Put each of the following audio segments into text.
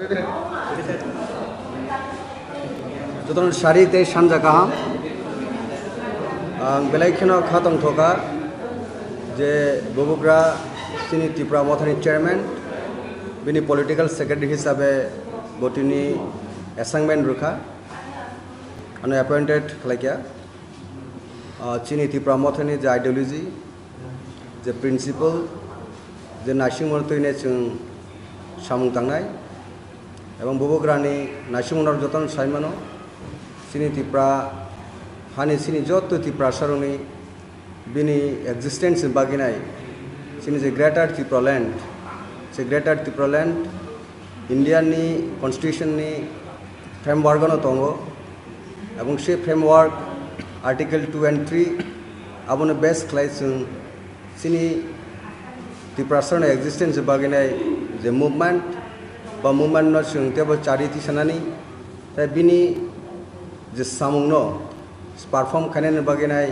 Joton Shari te Shanja Kaham Belaikino Khatong Thoka Je Bobugra Sini Tipra Mothani Chairman Bini Political Secretary Hisabe Botini Assignment Rukha and appointed Khlakia Chini Tipra Mothani the ideology the principle the National Chung Samung Tangai এবং ববগ্রানি নাসিমুনার যতন সাইমানো সিনি তিপ্রা হানি সিনি যত তিপ্রা সারনি বিনি existence বাগিনাই সিনি যে greater Tipra land সে greater Tipra land ইন্ডিয়ানি কনস্টিটিউশননি ফ্রেমওয়ার্কনো দङ এবং সে ফ্রেমওয়ার্ক আর্টিকেল 2 and 3 আবনে বেস খ্লাইসুং সিনি তিপ্রা সারনি এক্সিস্টেন্স বাগিনাই যে মুভমেন্ট বা মুভমেন্ট ন সুংতেবো চারিতি সানানি তাই বিনি যে সামুংন পারফর্ম খাইনানি বাগিনাই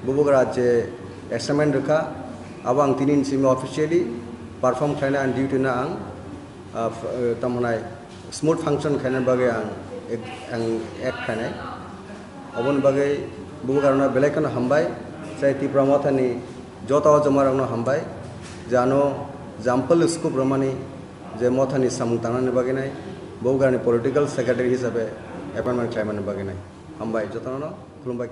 বুবুগরা যে অ্যাসাইনমেন্ট রখা আবো আং তিনিন সিমি অফিशियली পারফর্ম খাইনা আন ডিউটি না আং তামনাই স্মুথ ফাংশন খাইনা বাগে আং এক খাইনাই অবন বাগে বুবুগরানা বেলাইকনো হামবাই চাই তিপ্রা মথানি যত জমারনো হামবাই জানো জাম্পল স্কুপ রমানি যে মথানি সামুং তানানি বাগিনাই বউগানি পলিটিক্যাল সেক্রেটারি হিসাবে অ্যাপয়েন্টমেন্ট ক্লাইমানি বাগিনাই হামবাই যতন খুলুমবাই